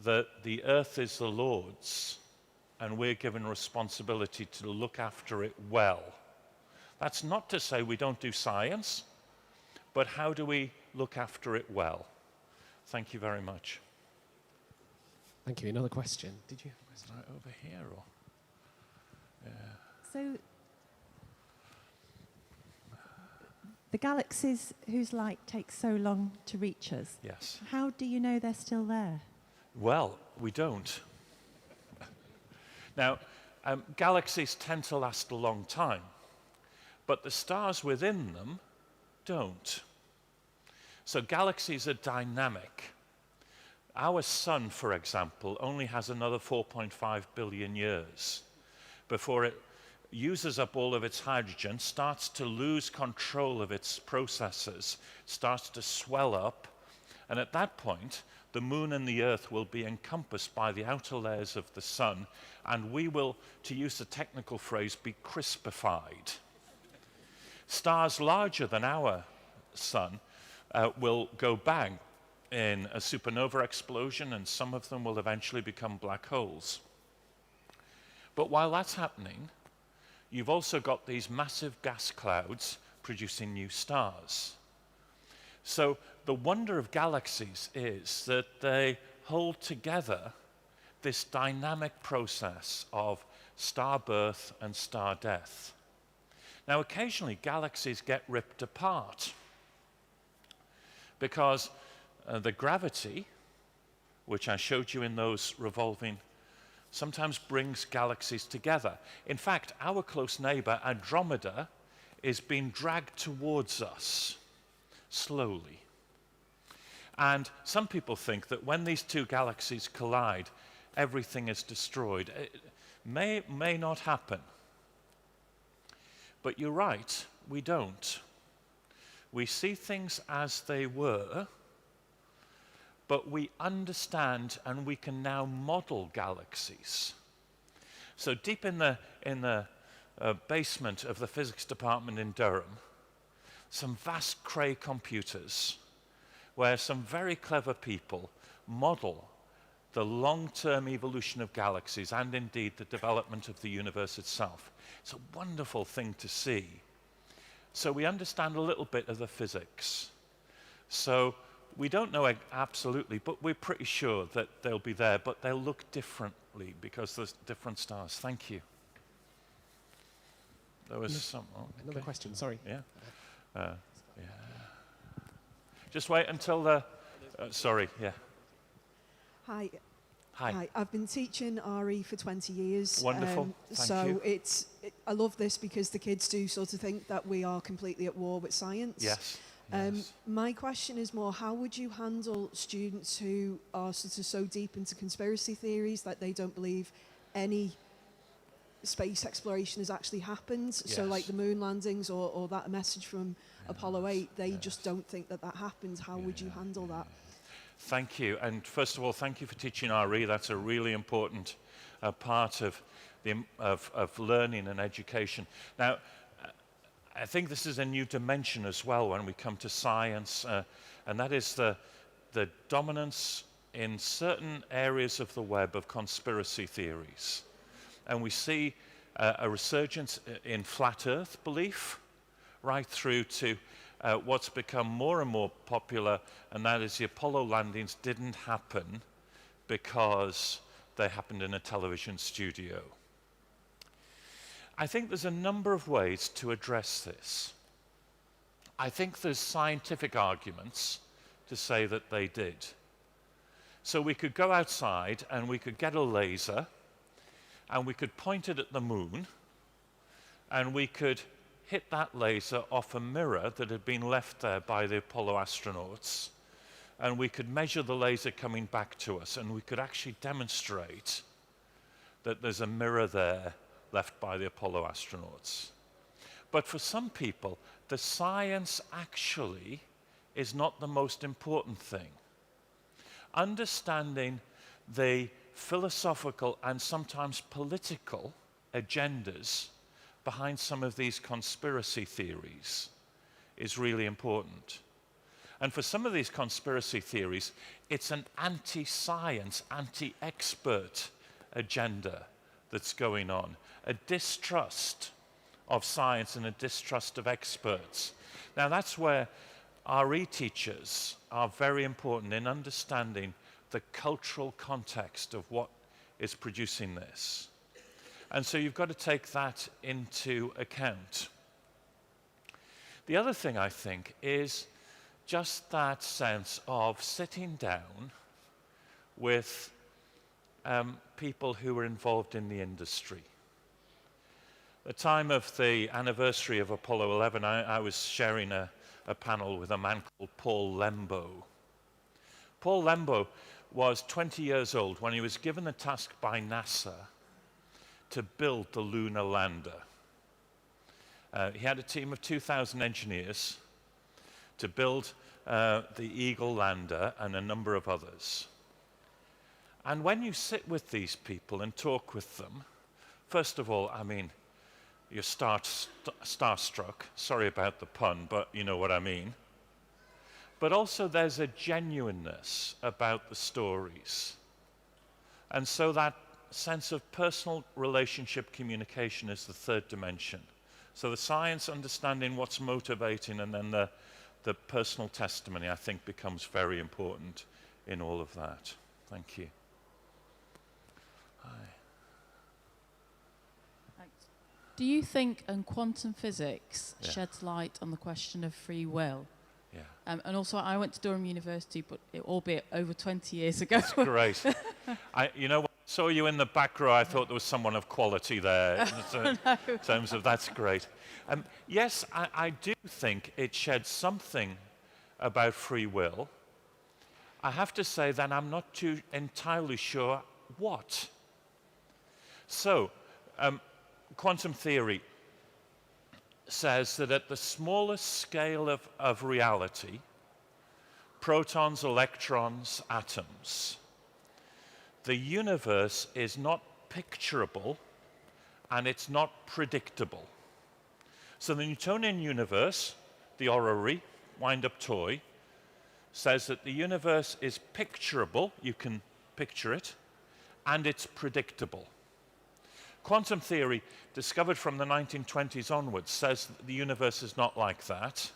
C: that the Earth is the Lord's and we're given responsibility to look after it well. That's not to say we don't do science, but how do we look after it well? Thank you very much.
B: Thank you. Another question. Did you have a question?
C: Right over here, or? Yeah.
I: So, the galaxies whose light takes so long to reach us,
C: Yes.
I: how do you know they're still there?
C: Well, we don't. Now, galaxies tend to last a long time, but the stars within them don't. So galaxies are dynamic. Our sun, for example, only has another 4.5 billion years before it uses up all of its hydrogen, starts to lose control of its processes, starts to swell up, and at that point, the moon and the Earth will be encompassed by the outer layers of the sun, and we will, to use the technical phrase, be crispified. Stars larger than our sun will go bang in a supernova explosion, and some of them will eventually become black holes. But while that's happening, you've also got these massive gas clouds producing new stars. So the wonder of galaxies is that they hold together this dynamic process of star birth and star death. Now, occasionally galaxies get ripped apart because the gravity, which I showed you in those revolving, sometimes brings galaxies together. In fact, our close neighbor, Andromeda, is being dragged towards us slowly. And some people think that when these two galaxies collide, everything is destroyed. It may not happen. But you're right, we don't. We see things as they were, but we understand and we can now model galaxies. So deep in the basement of the physics department in Durham, some vast Cray computers where some very clever people model the long-term evolution of galaxies and indeed the development of the universe itself. It's a wonderful thing to see. So we understand a little bit of the physics. So we don't know absolutely, but we're pretty sure that they'll be there, but they'll look differently because there's different stars. Thank you. There was some... Oh,
B: Another question, sorry.
C: Yeah. Yeah. Just wait until the... sorry, yeah.
J: Hi.
C: Hi.
J: Hi. I've been teaching RE for 20 years.
C: Wonderful. Thank you.
J: I love this because the kids do sort of think that we are completely at war with science.
C: Yes. Yes.
J: My question is more, how would you handle students who are sort of so deep into conspiracy theories that they don't believe any space exploration has actually happened?
C: Yes.
J: So like the moon landings or that message from Apollo 8, they just don't think that that happened. How would you handle that?
C: Thank you. And first of all, thank you for teaching RE. That's a really important part of learning and education. Now, I think this is a new dimension as well when we come to science, and that is the dominance in certain areas of the web of conspiracy theories. And we see a resurgence in flat Earth belief, right through to what's become more and more popular, and that is the Apollo landings didn't happen because they happened in a television studio. I think there's a number of ways to address this. I think there's scientific arguments to say that they did. So we could go outside and we could get a laser and we could point it at the moon and we could hit that laser off a mirror that had been left there by the Apollo astronauts, and we could measure the laser coming back to us, and we could actually demonstrate that there's a mirror there left by the Apollo astronauts. But for some people, the science actually is not the most important thing. Understanding the philosophical and sometimes political agendas behind some of these conspiracy theories is really important. And for some of these conspiracy theories, it's an anti-science, anti-expert agenda that's going on, a distrust of science and a distrust of experts. Now that's where RE teachers are very important in understanding the cultural context of what is producing this. And so you've got to take that into account. The other thing I think is just that sense of sitting down with people who were involved in the industry. The time of the anniversary of Apollo 11, I was sharing a panel with a man called Paul Lembo. Paul Lembo was 20 years old when he was given the task by NASA to build the lunar lander. He had a team of 2,000 engineers to build the Eagle lander and a number of others. And when you sit with these people and talk with them, first of all, I mean, you're starstruck. Sorry about the pun, but you know what I mean. But also there's a genuineness about the stories. And so that sense of personal relationship communication is the third dimension. So the science, understanding what's motivating, and then the personal testimony, I think, becomes very important in all of that. Thank you. Hi.
K: Do you think quantum physics sheds light on the question of free will?
C: Yeah.
K: And also, I went to Durham University, but albeit over 20 years ago.
C: That's great. You know, when I saw you in the back row, I thought there was someone of quality there. In terms of, that's great. Yes, I do think it sheds something about free will. I have to say that I'm not too entirely sure what. So, quantum theory says that at the smallest scale of reality, protons, electrons, atoms, the universe is not picturable and it's not predictable. So the Newtonian universe, the orrery, wind-up toy, says that the universe is picturable, you can picture it, and it's predictable. Quantum theory, discovered from the 1920s onwards, says that the universe is not like that.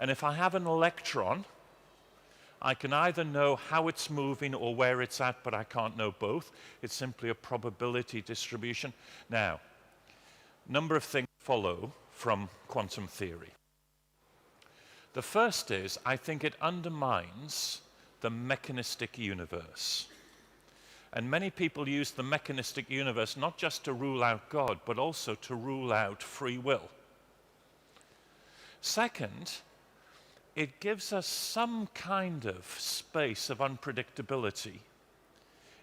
C: And if I have an electron, I can either know how it's moving or where it's at, but I can't know both. It's simply a probability distribution. Now, a number of things follow from quantum theory. The first is, I think it undermines the mechanistic universe. And many people use the mechanistic universe not just to rule out God, but also to rule out free will. Second, it gives us some kind of space of unpredictability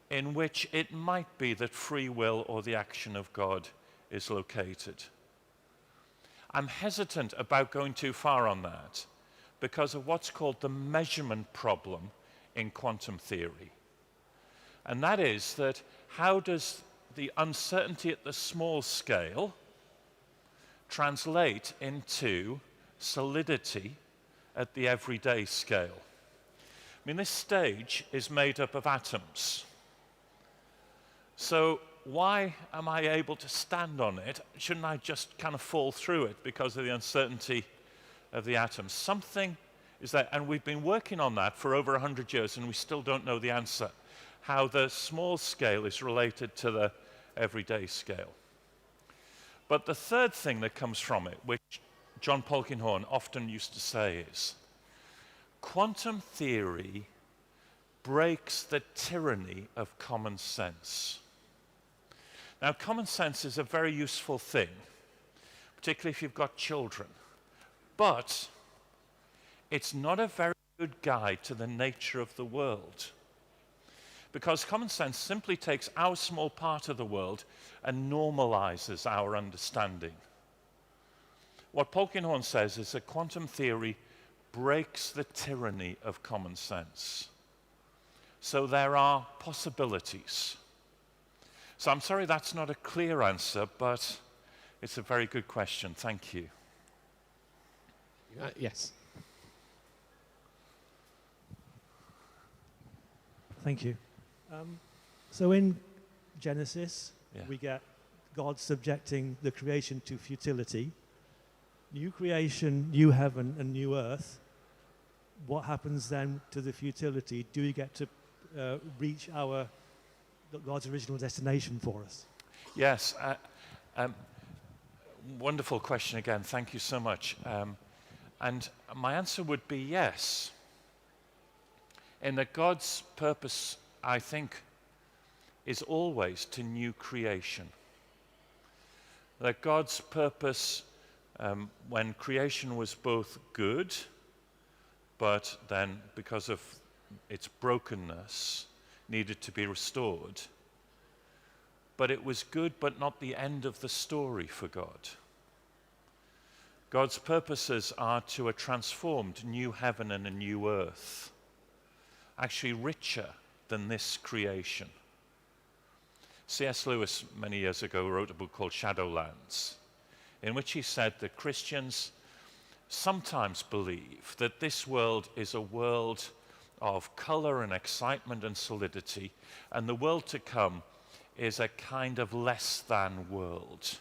C: in which it might be that free will or the action of God is located. I'm hesitant about going too far on that because of what's called the measurement problem in quantum theory. And that is that how does the uncertainty at the small scale translate into solidity at the everyday scale? I mean, this stage is made up of atoms. So why am I able to stand on it? Shouldn't I just kind of fall through it because of the uncertainty of the atoms? Something is there, and we've been working on that for over 100 years, and we still don't know the answer. How the small scale is related to the everyday scale. But the third thing that comes from it, which John Polkinghorne often used to say, is quantum theory breaks the tyranny of common sense. Now, common sense is a very useful thing, particularly if you've got children. But it's not a very good guide to the nature of the world. Because common sense simply takes our small part of the world and normalizes our understanding. What Polkinghorne says is that quantum theory breaks the tyranny of common sense. So there are possibilities. So I'm sorry that's not a clear answer, but it's a very good question. Thank you.
B: Yes.
L: Thank you. So in Genesis,
C: Yeah.
L: we get God subjecting the creation to futility. New creation, new heaven, and new earth. What happens then to the futility? Do we get to reach God's original destination for us?
C: Yes. Wonderful question again. Thank you so much. And my answer would be yes. In that God's purpose, I think, is always to new creation. That God's purpose, when creation was both good, but then because of its brokenness, needed to be restored. But it was good, but not the end of the story for God. God's purposes are to a transformed new heaven and a new earth, actually richer than this creation. C.S. Lewis, many years ago, wrote a book called Shadowlands, in which he said that Christians sometimes believe that this world is a world of color and excitement and solidity, and the world to come is a kind of less than world.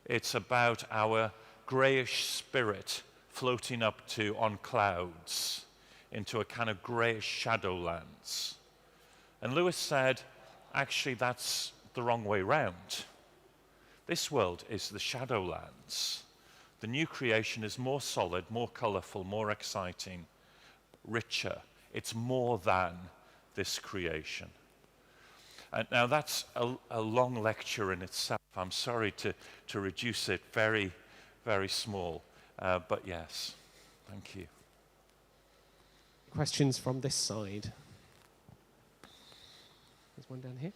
C: It's about our grayish spirit floating up on clouds into a kind of grayish shadowlands. And Lewis said, actually, that's the wrong way round. This world is the shadowlands. The new creation is more solid, more colorful, more exciting, richer. It's more than this creation. And now that's a long lecture in itself. I'm sorry to reduce it very, very small. But yes, thank you.
B: Questions from this side? There's one down here.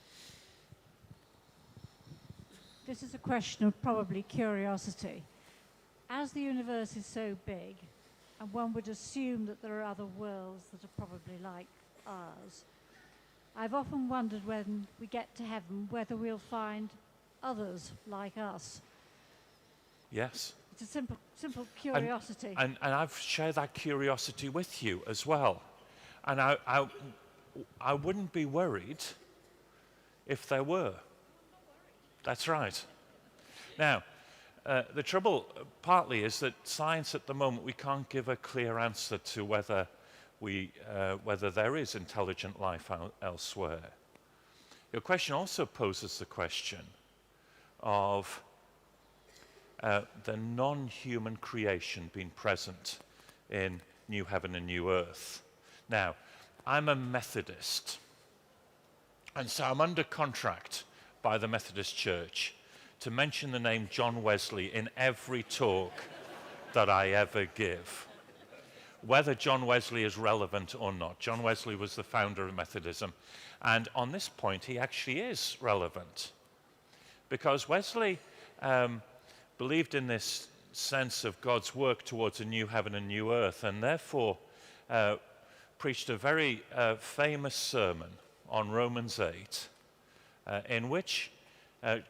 M: This is a question of probably curiosity. As the universe is so big, and one would assume that there are other worlds that are probably like ours, I've often wondered when we get to heaven whether we'll find others like us.
C: Yes.
M: It's a simple curiosity.
C: And I've shared that curiosity with you as well. And I wouldn't be worried if there were. That's right. Now, the trouble partly is that science at the moment, we can't give a clear answer to whether there is intelligent life elsewhere. Your question also poses the question of the non-human creation being present in new heaven and new earth. Now, I'm a Methodist, and so I'm under contract by the Methodist Church to mention the name John Wesley in every talk that I ever give, whether John Wesley is relevant or not. John Wesley was the founder of Methodism, and on this point he actually is relevant, because Wesley believed in this sense of God's work towards a new heaven and new earth, and therefore preached a very famous sermon on Romans 8, in which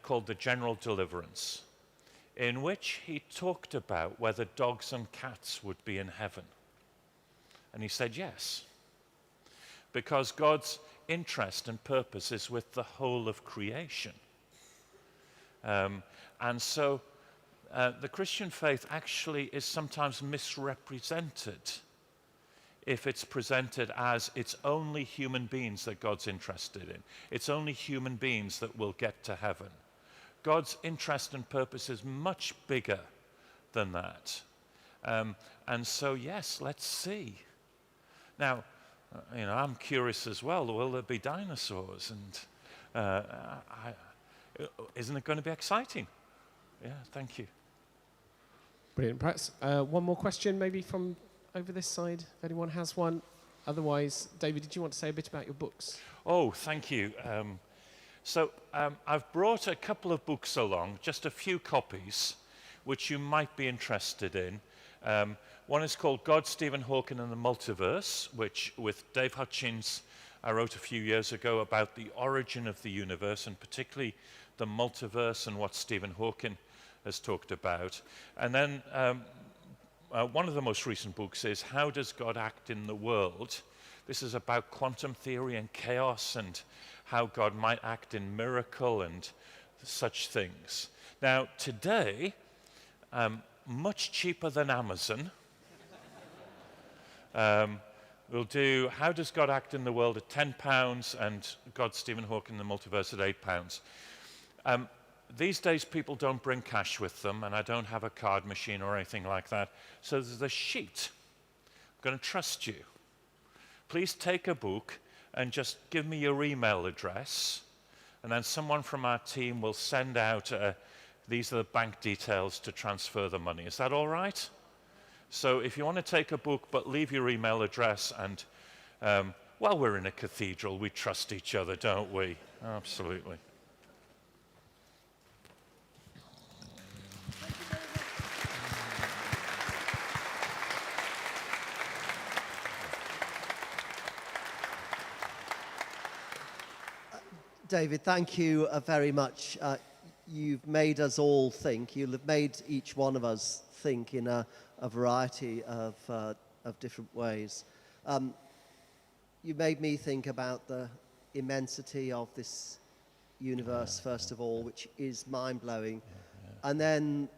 C: called the General Deliverance, in which he talked about whether dogs and cats would be in heaven. And he said yes, because God's interest and purpose is with the whole of creation. And so the Christian faith actually is sometimes misrepresented if it's presented as it's only human beings that God's interested in. It's only human beings that will get to heaven. God's interest and purpose is much bigger than that. And so, yes, let's see. Now, I'm curious as well. Will there be dinosaurs? And isn't it going to be exciting? Yeah, thank you.
B: Brilliant. Perhaps one more question maybe from over this side, if anyone has one. Otherwise, David, did you want to say a bit about your books?
C: Oh, thank you. So I've brought a couple of books along, just a few copies, which you might be interested in. One is called God, Stephen Hawking and the Multiverse, which with Dave Hutchins I wrote a few years ago about the origin of the universe, and particularly the multiverse and what Stephen Hawking has talked about. And then one of the most recent books is How Does God Act in the World? This is about quantum theory and chaos and how God might act in miracle and such things. Now, today, much cheaper than Amazon, we'll do How Does God Act in the World at £10 and God, Stephen Hawking and the Multiverse at £8. These days, people don't bring cash with them, and I don't have a card machine or anything like that. So there's a sheet. I'm going to trust you. Please take a book and just give me your email address, and then someone from our team will send out, these are the bank details to transfer the money. Is that all right? So if you want to take a book, but leave your email address, and, well, we're in a cathedral. We trust each other, don't we? Absolutely.
A: David, thank you very much. You've made us all think. You've made each one of us think in a variety of different ways. You made me think about the immensity of this universe, first of all, which is mind-blowing, and then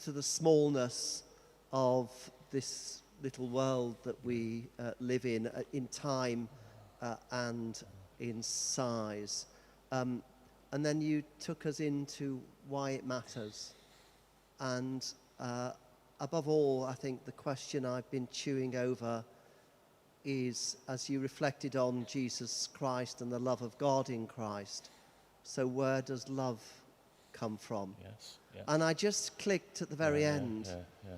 A: to the smallness of this little world that we live in time and in size. And then you took us into why it matters. And above all, I think the question I've been chewing over is, as you reflected on Jesus Christ and the love of God in Christ, so where does love come from?
C: Yes. Yeah.
A: And I just clicked at the very end.
C: Yeah.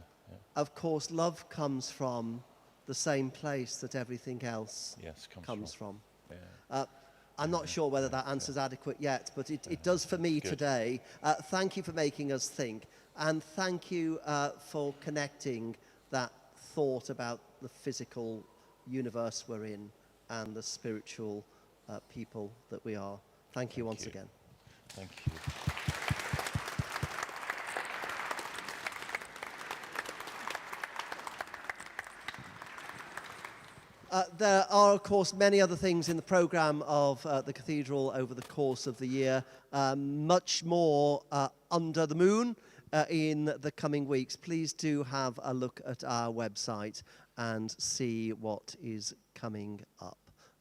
A: Of course, love comes from the same place that everything else comes from.
C: Yeah.
A: I'm not sure whether that answer's adequate yet, but it does for me today. Thank you for making us think, and thank you for connecting that thought about the physical universe we're in and the spiritual people that we are. Thank you once again.
C: Thank you.
A: There are, of course, many other things in the programme of the Cathedral over the course of the year. Much more under the moon in the coming weeks. Please do have a look at our website and see what is coming up.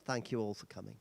A: Thank you all for coming.